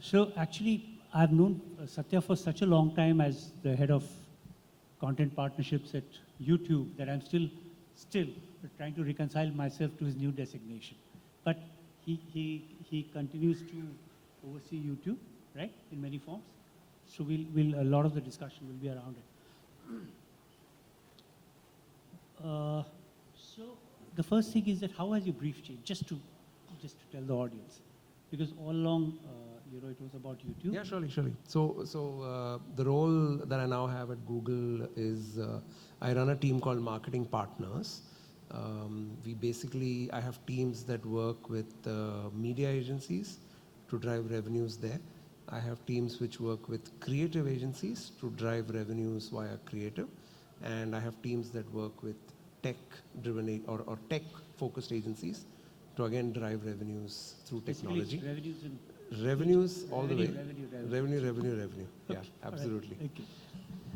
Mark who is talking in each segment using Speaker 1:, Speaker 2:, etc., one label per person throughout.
Speaker 1: So actually, I've known Satya for such a long time as the head of content partnerships at YouTube that I'm still trying to reconcile myself to his new designation. But he continues to oversee YouTube, right, in many forms. So a lot of the discussion will be around it. So the first thing is that how has your brief changed? Just to tell the audience, because all along, it was about YouTube.
Speaker 2: Yeah, surely. So the role that I now have at Google is I run a team called Marketing Partners. I have teams that work with media agencies to drive revenues there. I have teams which work with creative agencies to drive revenues via creative. And I have teams that work with tech-driven or tech-focused agencies to again drive revenues through technology. Revenues all the way. Revenue. Yeah, absolutely.
Speaker 1: Okay.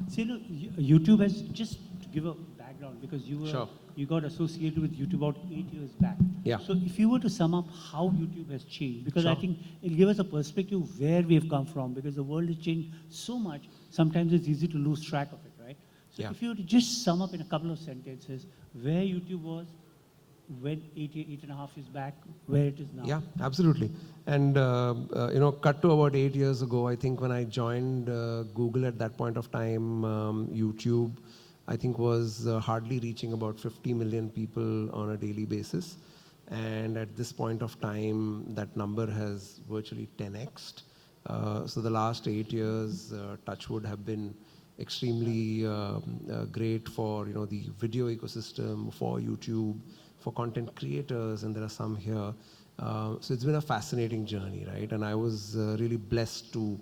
Speaker 1: So, YouTube has, just to give a background, because you got associated with YouTube about 8 years back.
Speaker 2: Yeah.
Speaker 1: So if you were to sum up how YouTube has changed, because I think it'll give us a perspective where we have come from, because the world has changed so much, sometimes it's easy to lose track of it, right? So if you were to just sum up in a couple of sentences where YouTube was, when 8.5 years back, where it is now.
Speaker 2: Yeah, absolutely. And cut to about 8 years ago, I think when I joined Google at that point of time, YouTube, I think was hardly reaching about 50 million people on a daily basis. And at this point of time, that number has virtually 10x'd. So the last 8 years, touchwood, have been extremely great for the video ecosystem, for YouTube, for content creators, and there are some here. So it's been a fascinating journey, right? And I was really blessed to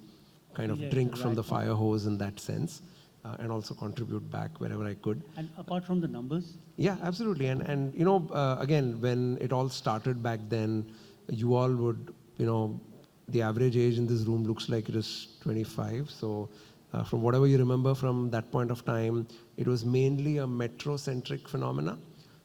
Speaker 2: kind of drink from the fire hose in that sense, and also contribute back wherever I could.
Speaker 1: And apart from the numbers?
Speaker 2: Yeah, absolutely. And again, when it all started back then, you all would, the average age in this room looks like it is 25. So from whatever you remember from that point of time, it was mainly a metro-centric phenomena.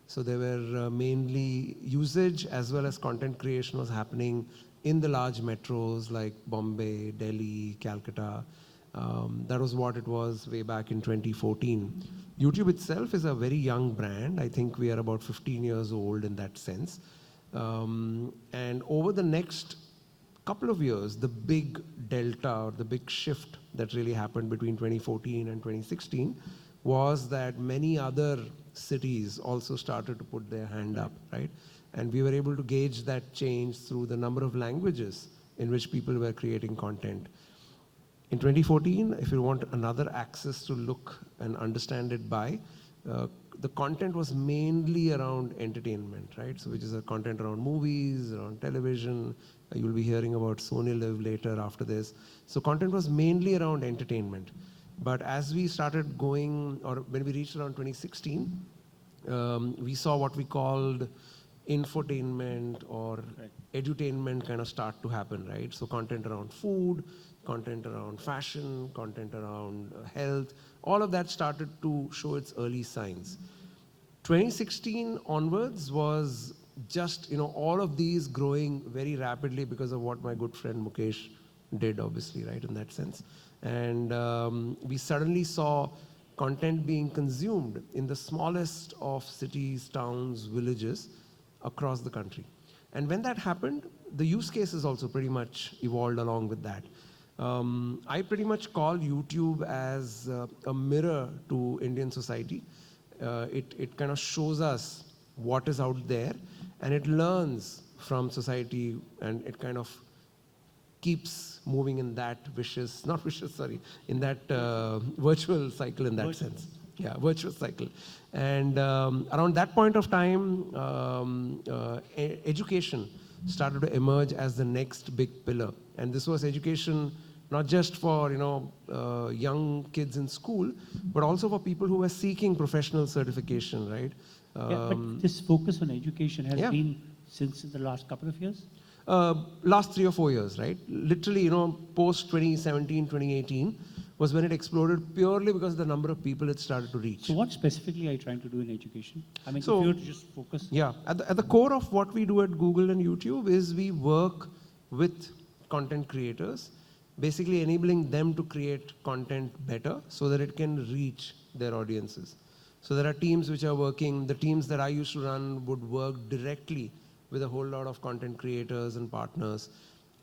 Speaker 2: So there were mainly usage as well as content creation was happening in the large metros like Bombay, Delhi, Calcutta. That was what it was way back in 2014. YouTube itself is a very young brand. I think we are about 15 years old in that sense. And over the next couple of years, the big delta or the big shift that really happened between 2014 and 2016 was that many other cities also started to put their hand up, right? And we were able to gauge that change through the number of languages in which people were creating content. In 2014, if you want another axis to look and understand it by, the content was mainly around entertainment, right? So which is a content around movies, around television. You'll be hearing about Sony Live later after this. So content was mainly around entertainment. But as we started going, or when we reached around 2016, we saw what we called infotainment or edutainment kind of start to happen, right? So content around food, content around fashion, content around health, all of that started to show its early signs. 2016 onwards was just, all of these growing very rapidly because of what my good friend Mukesh did, obviously, right, in that sense. And we suddenly saw content being consumed in the smallest of cities, towns, villages across the country. And when that happened, the use cases also pretty much evolved along with that. I pretty much call YouTube as a mirror to Indian society. It kind of shows us what is out there, and it learns from society, and it kind of keeps moving in that in that virtual cycle in that sense. Yeah, virtual cycle. And around that point of time, education started to emerge as the next big pillar. And this was education not just for young kids in school, but also for people who were seeking professional certification, right?
Speaker 1: But this focus on education has been since the last couple of years?
Speaker 2: Last 3 or 4 years, right? Literally, post 2017, 2018 was when it exploded purely because of the number of people it started to reach.
Speaker 1: So what specifically are you trying to do in education? I mean, if you were to just focus.
Speaker 2: Yeah, at the core of what we do at Google and YouTube is we work with content creators, basically enabling them to create content better so that it can reach their audiences. So there are teams which are working, the teams that I used to run would work directly with a whole lot of content creators and partners.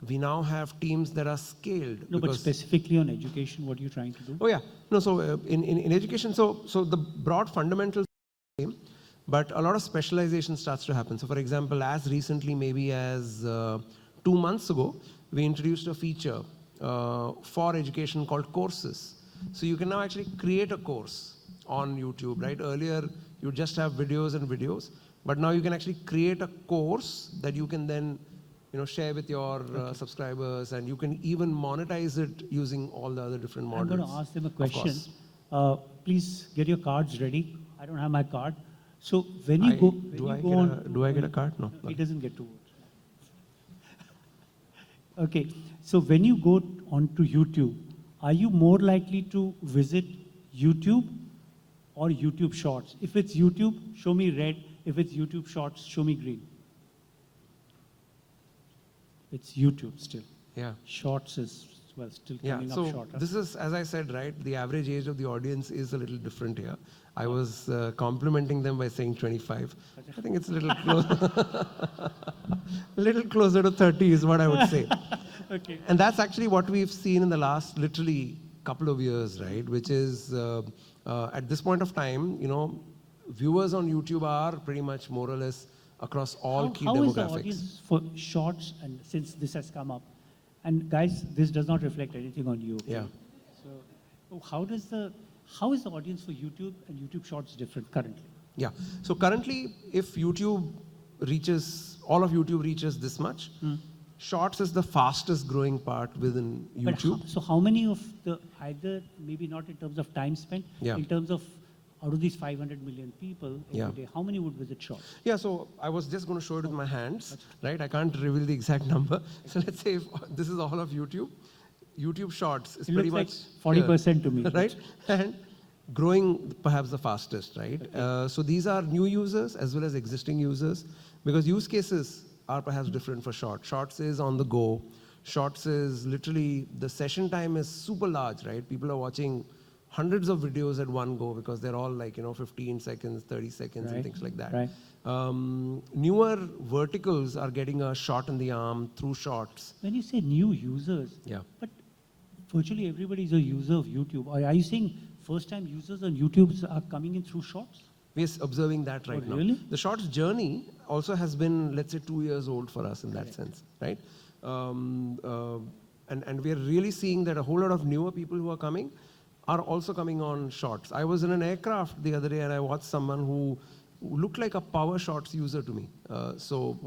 Speaker 2: We now have teams that are scaled.
Speaker 1: No, but specifically on education, what are you trying to do?
Speaker 2: Oh yeah, no, so in education, so the broad fundamentals are the same, but a lot of specialization starts to happen. So for example, as recently maybe as 2 months ago, we introduced a feature for education called courses. So you can now actually create a course on YouTube, right? Earlier, you just have videos, but now you can actually create a course that you can then share with your subscribers, and you can even monetize it using all the other different models.
Speaker 1: I'm going to ask them a question. Please get your cards ready. I don't have my card. So when you go,
Speaker 2: do I get a card? No.
Speaker 1: He doesn't get to vote. Okay. So when you go onto YouTube, are you more likely to visit YouTube or YouTube Shorts? If it's YouTube, show me red. If it's YouTube Shorts, show me green. It's YouTube still.
Speaker 2: Yeah.
Speaker 1: Shorts is, well, still coming up short.
Speaker 2: So this is, as I said, right, the average age of the audience is a little different here. I was complimenting them by saying 25. I think it's a little closer. Little closer to 30 is what I would say.
Speaker 1: Okay.
Speaker 2: And that's actually what we've seen in the last literally couple of years, right? Which is at this point of time, viewers on YouTube are pretty much more or less across all key demographics.
Speaker 1: How is the audience for shorts, and since this has come up, and guys, this does not reflect anything on you.
Speaker 2: Yeah.
Speaker 1: So how is the audience for YouTube and YouTube Shorts different currently?
Speaker 2: Yeah. So currently, if all of YouTube reaches this much, Shorts is the fastest growing part within YouTube.
Speaker 1: So how many of either maybe not in terms of time spent, in terms of out of these 500 million people every day, how many would visit Shorts?
Speaker 2: Yeah, so I was just going to show it with my hands, right? I can't reveal the exact number. So let's say if this is all of YouTube. YouTube Shorts is pretty much
Speaker 1: 40% to me,
Speaker 2: right? And growing perhaps the fastest, right? Okay. So these are new users as well as existing users, because use cases are perhaps different for Shorts. Shorts is on the go. Shorts is literally, the session time is super large, right? People are watching hundreds of videos at one go because they're all like, 15 seconds, 30 seconds and things like that.
Speaker 1: Right.
Speaker 2: Newer verticals are getting a shot in the arm through Shorts.
Speaker 1: When you say new users, but virtually everybody is a user of YouTube. Are you saying first-time users on YouTube are coming in through Shorts?
Speaker 2: We're observing that right now.
Speaker 1: Really?
Speaker 2: The Shorts journey also has been, let's say, 2 years old for us in that sense, right? And we are really seeing that a whole lot of newer people who are coming are also coming on Shorts. I was in an aircraft the other day and I watched someone who looked like a Power Shorts user to me. So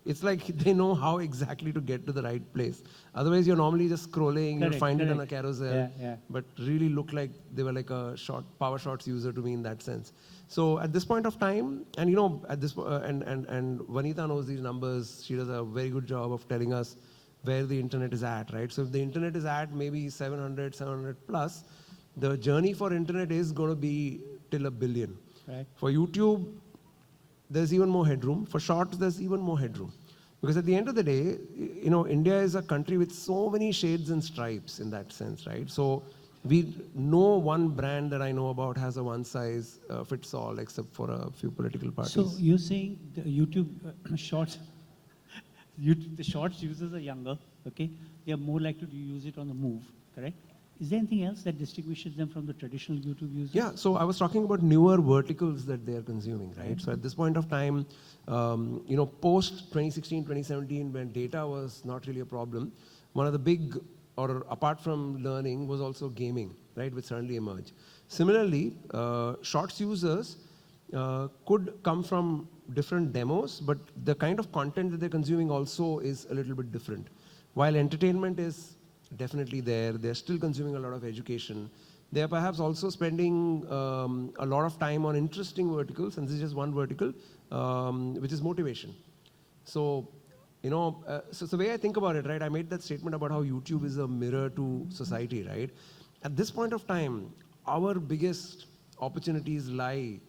Speaker 2: it's like they know how exactly to get to the right place. Otherwise, you're normally just scrolling, you'll find it on a carousel, but really look like they were like a Power Shorts user to me in that sense. So at this point of time, and at this and Vanita knows these numbers. She does a very good job of telling us where the internet is at, right? So if the internet is at maybe 700 plus, the journey for internet is going to be till 1 billion.
Speaker 1: Right.
Speaker 2: For YouTube, there's even more headroom. For Shorts, there's even more headroom. Because at the end of the day, India is a country with so many shades and stripes in that sense, right? So no one brand that I know about has a one size fits all, except for a few political parties.
Speaker 1: So you're saying the YouTube Shorts, the Shorts users are younger, okay? They are more likely to use it on the move, correct? Is there anything else that distinguishes them from the traditional YouTube users?
Speaker 2: Yeah, so I was talking about newer verticals that they are consuming, right? So at this point of time, post 2016, 2017, when data was not really a problem, one of the big, or apart from learning, was also gaming, right, which suddenly emerged. Similarly, Shorts users could come from different demos, but the kind of content that they're consuming also is a little bit different. While entertainment is definitely there, they're still consuming a lot of education. They're perhaps also spending a lot of time on interesting verticals, and this is just one vertical, which is motivation. So, so the way I think about it, right, I made that statement about how YouTube is a mirror to society, right? At this point of time, our biggest opportunities lie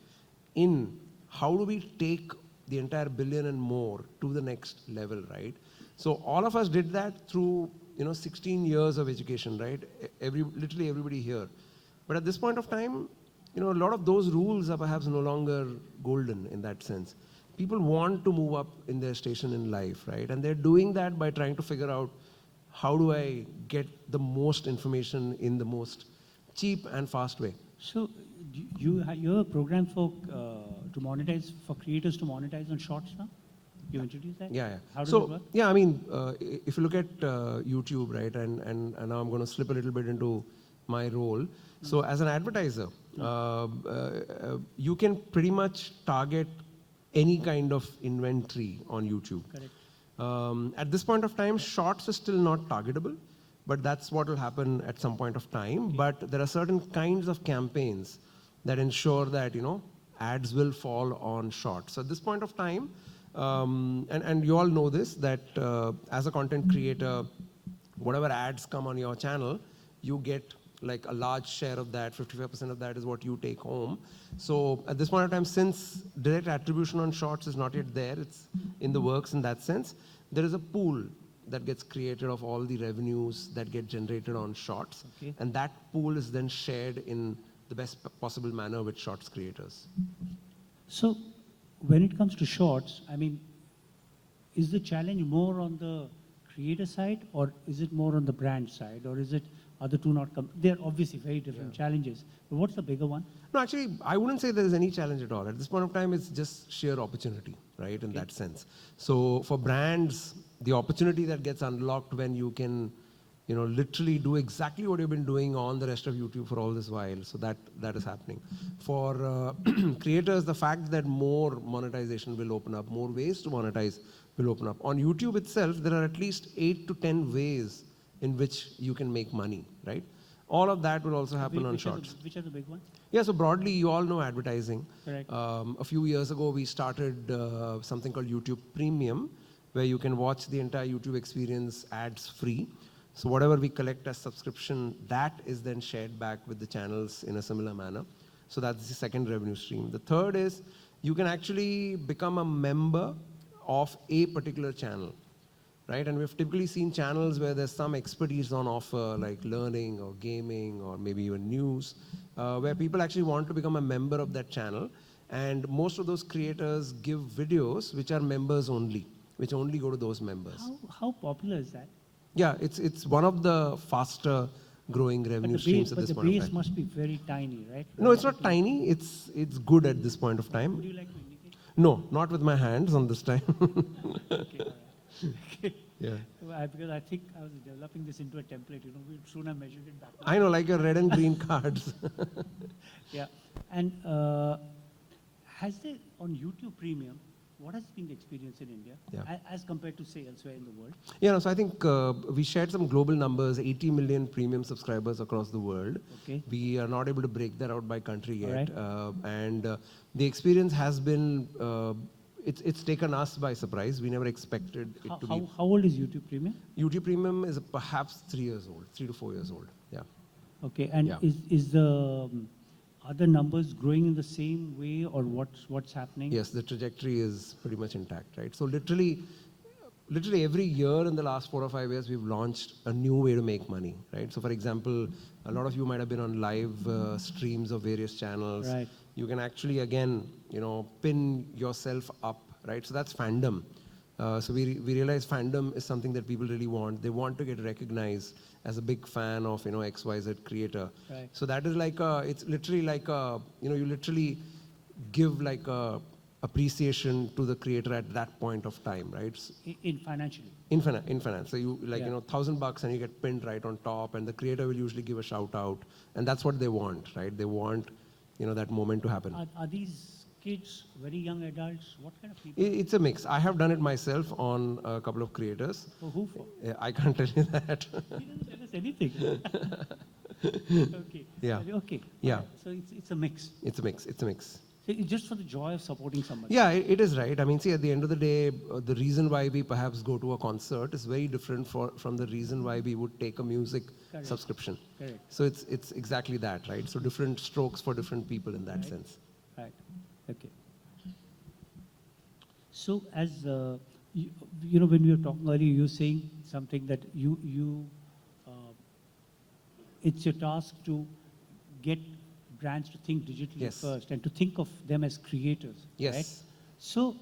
Speaker 2: in how do we take the entire billion and more to the next level, right? So all of us did that through 16 years of education, right? Literally everybody here. But at this point of time, a lot of those rules are perhaps no longer golden in that sense. People want to move up in their station in life, right? And they're doing that by trying to figure out, how do I get the most information in the most cheap and fast way?
Speaker 1: So you have a program for to monetize, for creators to monetize on shorts now? You introduced that?
Speaker 2: Yeah.
Speaker 1: How does
Speaker 2: so,
Speaker 1: it work?
Speaker 2: yeah, I mean, if you look at YouTube, right, and now I'm going to slip a little bit into my role. So as an advertiser, you can pretty much target any kind of inventory on YouTube.
Speaker 1: Correct.
Speaker 2: At this point of time, shorts is still not targetable, but that's what will happen at some point of time.
Speaker 1: Okay.
Speaker 2: But there are certain kinds of campaigns that ensure that, ads will fall on shorts. So at this point of time, and you all know this, that as a content creator, whatever ads come on your channel, you get like a large share of that, 55% of that is what you take home. So at this point of time, since direct attribution on shorts is not yet there, it's in the works in that sense, there is a pool that gets created of all the revenues that get generated on shorts.
Speaker 1: Okay.
Speaker 2: And that pool is then shared in the best possible manner with shorts creators.
Speaker 1: So when it comes to shorts, I mean, is the challenge more on the creator side, or is it more on the brand side, or is it other two not come? They're obviously very different challenges. But what's the bigger one?
Speaker 2: No, actually, I wouldn't say there is any challenge at all. At this point of time, it's just sheer opportunity, right, in that sense. So for brands, the opportunity that gets unlocked when you can, literally do exactly what you've been doing on the rest of YouTube for all this while. So that is happening. For creators, the fact that more monetization will open up, more ways to monetize will open up. On YouTube itself, there are at least 8 to 10 ways in which you can make money, right? All of that will also happen on shorts.
Speaker 1: Which are the big ones?
Speaker 2: Yeah, so broadly, you all know advertising.
Speaker 1: Correct.
Speaker 2: A few years ago, we started something called YouTube Premium, where you can watch the entire YouTube experience ads free. So whatever we collect as subscription, that is then shared back with the channels in a similar manner. So that's the second revenue stream. The third is you can actually become a member of a particular channel, right? And we've typically seen channels where there's some expertise on offer, like learning or gaming or maybe even news, where people actually want to become a member of that channel. And most of those creators give videos which are members only, which only go to those members.
Speaker 1: How popular is that?
Speaker 2: Yeah, it's one of the faster growing revenue streams at this point of
Speaker 1: But the base
Speaker 2: time.
Speaker 1: must be very tiny, right?
Speaker 2: No, it's not tiny. It's good at this point of time.
Speaker 1: Would you like to indicate?
Speaker 2: No, not with my hands on this time.
Speaker 1: Okay, all right. Okay.
Speaker 2: Yeah.
Speaker 1: Because I think I was developing this into a template, we soon have measured it back.
Speaker 2: I know, like your red and green cards.
Speaker 1: Yeah. And has there, on YouTube Premium, what has been the experience in India as compared to, say, elsewhere in the world?
Speaker 2: Yeah, no, so I think we shared some global numbers, 80 million premium subscribers across the world.
Speaker 1: Okay.
Speaker 2: We are not able to break that out by country yet.
Speaker 1: All right.
Speaker 2: And the experience has been, it's taken us by surprise. We never expected it to be.
Speaker 1: How old is YouTube Premium?
Speaker 2: YouTube Premium is perhaps 3 years old, 3 to 4 years old. Yeah.
Speaker 1: Okay, and is the other numbers growing in the same way, or what's happening?
Speaker 2: Yes, the trajectory is pretty much intact, right? So literally every year in the last 4 or 5 years, we've launched a new way to make money, right? So for example, a lot of you might have been on live streams of various channels.
Speaker 1: Right.
Speaker 2: You can actually, again, pin yourself up, right? So that's fandom. So we realize fandom is something that people really want. They want to get recognized as a big fan of, XYZ creator.
Speaker 1: Right.
Speaker 2: So that is like it's literally like you literally give like a appreciation to the creator at that point of time, right?
Speaker 1: In financially?
Speaker 2: In finance. So you like,
Speaker 1: Yeah.
Speaker 2: $1,000 and you get pinned right on top, and the creator will usually give a shout out. And that's what they want, right? They want, that moment to happen.
Speaker 1: Are these kids very young adults? What kind of people?
Speaker 2: It's a mix. I have done it myself on a couple of creators.
Speaker 1: For who for?
Speaker 2: I can't tell you that.
Speaker 1: He doesn't tell us anything. Okay.
Speaker 2: Yeah.
Speaker 1: Okay.
Speaker 2: Yeah.
Speaker 1: Right. So it's a mix.
Speaker 2: It's a mix.
Speaker 1: So it's just for the joy of supporting somebody.
Speaker 2: Yeah, it is right. I mean, see, at the end of the day, the reason why we perhaps go to a concert is very different from the reason why we would take a music
Speaker 1: Correct.
Speaker 2: subscription.
Speaker 1: Correct.
Speaker 2: So it's exactly that, right? So different strokes for different people in that sense.
Speaker 1: Right. Okay. So as you know, when we were talking earlier, you were saying something that uh, it's your task to get brands to think digitally
Speaker 2: Yes.
Speaker 1: first and to think of them as creators,
Speaker 2: Yes.
Speaker 1: right? So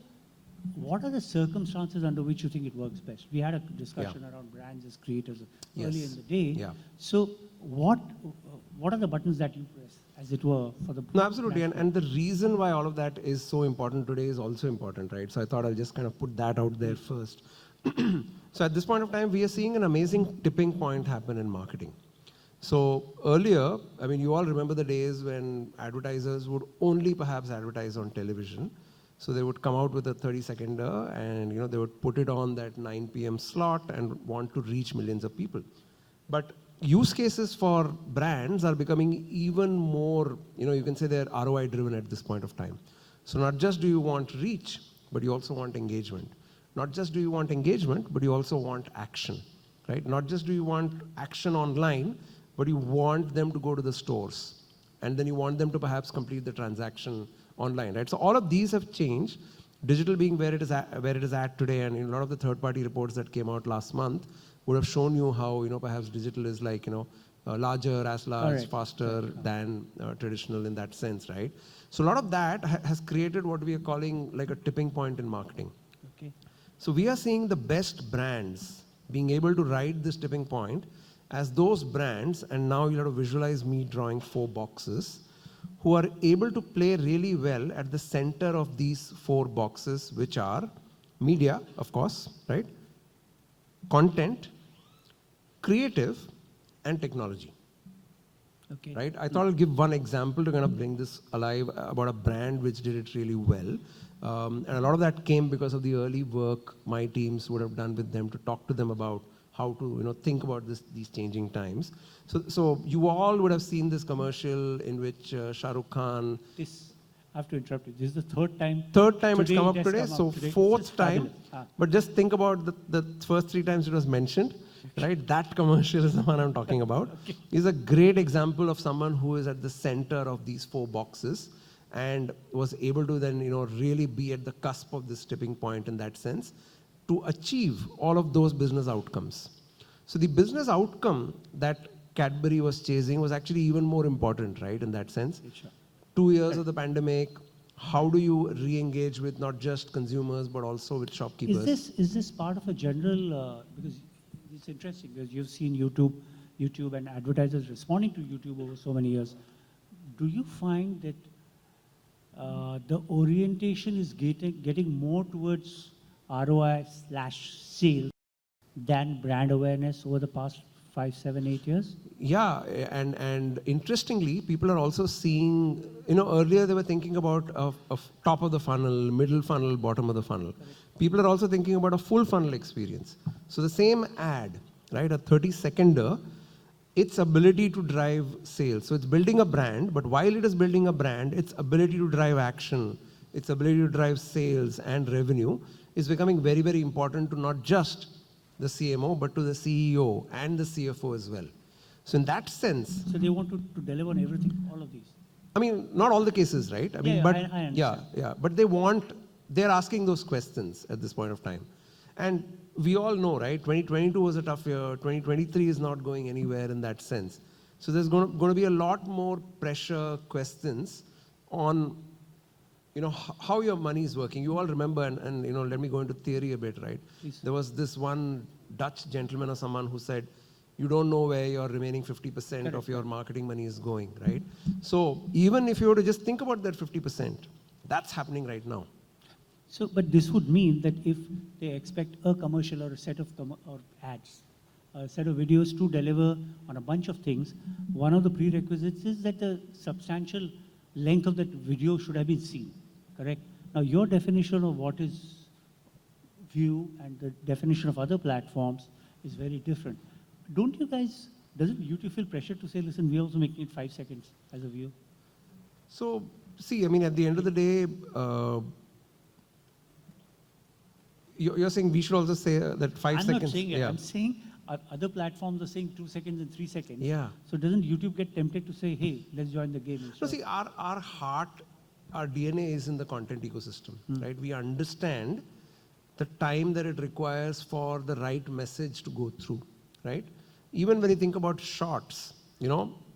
Speaker 1: what are the circumstances under which you think it works best? We had a discussion around brands as creators earlier
Speaker 2: Yes.
Speaker 1: in the day.
Speaker 2: Yeah.
Speaker 1: So what are the buttons that you press, as it were, for the
Speaker 2: No, absolutely.
Speaker 1: brand?
Speaker 2: And the reason why all of that is so important today is also important, right? So I thought I'll just kind of put that out there first. So at this point of time, we are seeing an amazing tipping point happen in marketing. So earlier, I mean, you all remember the days when advertisers would only perhaps advertise on television. So they would come out with a 30-seconder and they would put it on that 9 p.m. slot and want to reach millions of people. But use cases for brands are becoming even more, you can say they're ROI driven at this point of time. So not just do you want reach, but you also want engagement. Not just do you want engagement, but you also want action, right? Not just do you want action online, but you want them to go to the stores. And then you want them to perhaps complete the transaction online, right? So all of these have changed. Digital being where it is at today, and a lot of the third-party reports that came out last month would have shown you how perhaps digital is like larger, as large,
Speaker 1: Correct.
Speaker 2: faster than traditional in that sense, right? So a lot of that has created what we are calling like a tipping point in marketing.
Speaker 1: Okay.
Speaker 2: So we are seeing the best brands being able to ride this tipping point as those brands, and now you'll have to visualize me drawing 4 boxes, who are able to play really well at the center of these 4 boxes, which are media, of course, right? Content, creative, and technology.
Speaker 1: Okay.
Speaker 2: Right? I thought I'll give one example to kind of bring this alive about a brand which did it really well. And a lot of that came because of the early work my teams would have done with them to talk to them about how to think about these changing times. So you all would have seen this commercial in which Shah Rukh Khan.
Speaker 1: I have to interrupt you. This is the third time.
Speaker 2: Third time it's come
Speaker 1: it
Speaker 2: up
Speaker 1: has
Speaker 2: today,
Speaker 1: come up
Speaker 2: so
Speaker 1: today. This is
Speaker 2: fourth time.
Speaker 1: fabulous.
Speaker 2: But just think about the first 3 times it was mentioned, right? That commercial is the one I'm talking about.
Speaker 1: Okay.
Speaker 2: Is a great example of someone who is at the center of these 4 boxes and was able to then really be at the cusp of this tipping point in that sense to achieve all of those business outcomes. So the business outcome that Cadbury was chasing was actually even more important, right, in that sense.
Speaker 1: Sure.
Speaker 2: 2 years of the pandemic, how do you re-engage with not just consumers but also with shopkeepers?
Speaker 1: Is this part of a general, because it's interesting, because you've seen YouTube and advertisers responding to YouTube over so many years. Do you find that the orientation is getting more towards ROI/sales than brand awareness over the past 5, 7, 8 years?
Speaker 2: Yeah, and interestingly, people are also seeing, earlier they were thinking about a top of the funnel, middle funnel, bottom of the funnel. Correct. People are also thinking about a full funnel experience. So the same ad, right, a 30-seconder, its ability to drive sales. So it's building a brand, but while it is building a brand, its ability to drive action, its ability to drive sales and revenue is becoming very, very important to not just the CMO, but to the CEO and the CFO as well. So in that sense...
Speaker 1: So they want to deliver on everything, all of these?
Speaker 2: I mean, not all the cases, right? I mean,
Speaker 1: yeah,
Speaker 2: but
Speaker 1: I understand.
Speaker 2: yeah. But they're asking those questions at this point of time. And we all know, right? 2022 was a tough year. 2023 is not going anywhere in that sense. So there's going to be a lot more pressure questions on, how your money is working. You all remember, and let me go into theory a bit, right?
Speaker 1: Please.
Speaker 2: There was this one Dutch gentleman or someone who said, you don't know where your remaining 50% of your marketing money is going, right? So even if you were to just think about that 50%, that's happening right now.
Speaker 1: So, but this would mean that if they expect a commercial or a set of or ads, a set of videos to deliver on a bunch of things, one of the prerequisites is that the substantial length of that video should have been seen, correct? Now, your definition of what is view and the definition of other platforms is very different. Doesn't YouTube feel pressure to say, listen, we're also making it 5 seconds as a view?
Speaker 2: So, see, I mean, at the end of the day, you're saying we should also say that 5 seconds.
Speaker 1: I'm not saying it.
Speaker 2: Yeah.
Speaker 1: I'm saying other platforms are saying 2 seconds and 3 seconds.
Speaker 2: Yeah.
Speaker 1: So doesn't YouTube get tempted to say, hey, let's join the game?
Speaker 2: No, see, our heart our DNA is in the content ecosystem, right? We understand the time that it requires for the right message to go through, right? Even when you think about shorts,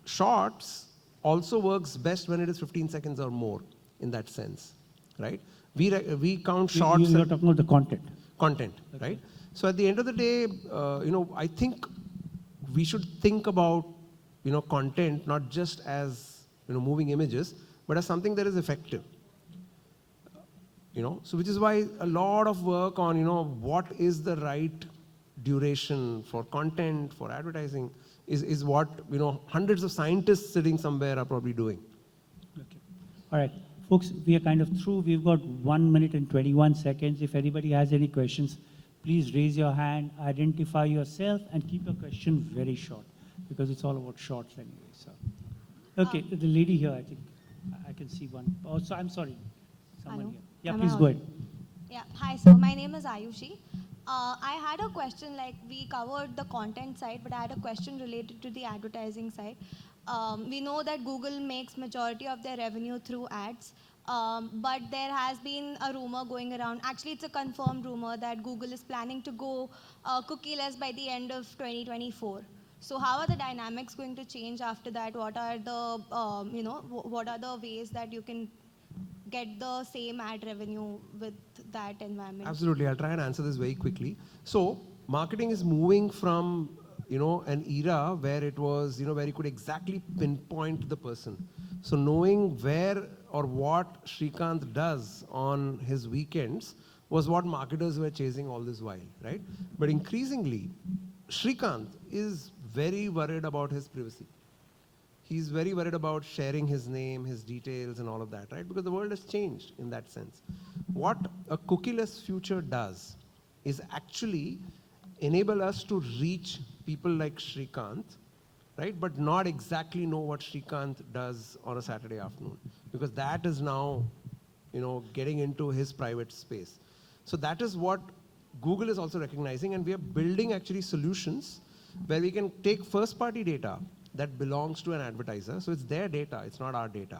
Speaker 2: shorts also works best when it is 15 seconds or more in that sense, right? We count shorts.
Speaker 1: You're talking about the content.
Speaker 2: Content, okay. Right? So at the end of the day, I think we should think about, content not just as, moving images, but as something that is effective. So which is why a lot of work on, what is the right duration for content, for advertising, is what, hundreds of scientists sitting somewhere are probably doing.
Speaker 1: Okay. All right. Folks, we are kind of through. We've got 1 minute and 21 seconds. If anybody has any questions, please raise your hand, identify yourself, and keep your question very short, because it's all about shorts anyway. So, okay, the lady here, I think I can see one. Oh, so I'm sorry, someone
Speaker 3: Hello.
Speaker 1: here. Yeah,
Speaker 3: Am
Speaker 1: please
Speaker 3: I
Speaker 1: go
Speaker 3: on?
Speaker 1: ahead.
Speaker 3: Yeah, hi, so my name is Ayushi. I had a question, like we covered the content side, but I had a question related to the advertising side. We know that Google makes majority of their revenue through ads, but there has been a rumor going around, actually it's a confirmed rumor, that Google is planning to go cookieless by the end of 2024. So how are the dynamics going to change after that? What are the, what are the ways that you can get the same ad revenue with that environment?
Speaker 2: Absolutely. I'll try and answer this very quickly. So marketing is moving from, an era where it was, where you could exactly pinpoint the person. So knowing where or what Srikanth does on his weekends was what marketers were chasing all this while, right? But increasingly, Srikanth is very worried about his privacy. He's very worried about sharing his name, his details, and all of that, right? Because the world has changed in that sense. What a cookieless future does is actually enable us to reach people like Srikanth, right? But not exactly know what Srikanth does on a Saturday afternoon, because that is now, getting into his private space. So that is what Google is also recognizing, and we are building actually solutions where we can take first-party data that belongs to an advertiser. So it's their data, it's not our data.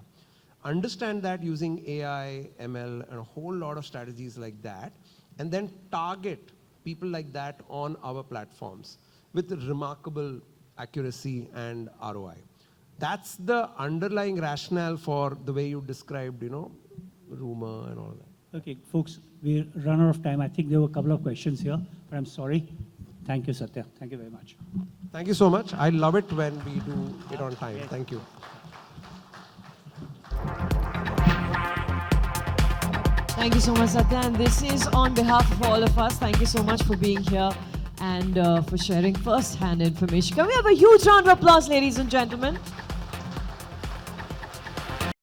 Speaker 2: Understand that using AI, ML, and a whole lot of strategies like that, and then target people like that on our platforms with remarkable accuracy and ROI. That's the underlying rationale for the way you described, rumor and all that.
Speaker 1: Okay, folks, we're run out of time. I think there were a couple of questions here, but I'm sorry. Thank you, Satya. Thank you very much.
Speaker 2: Thank you so much. I love it when we do it on time.
Speaker 1: Yes.
Speaker 2: Thank you.
Speaker 4: Thank you so much, Satya. And this is on behalf of all of us. Thank you so much for being here and for sharing first-hand information. Can we have a huge round of applause, ladies and gentlemen?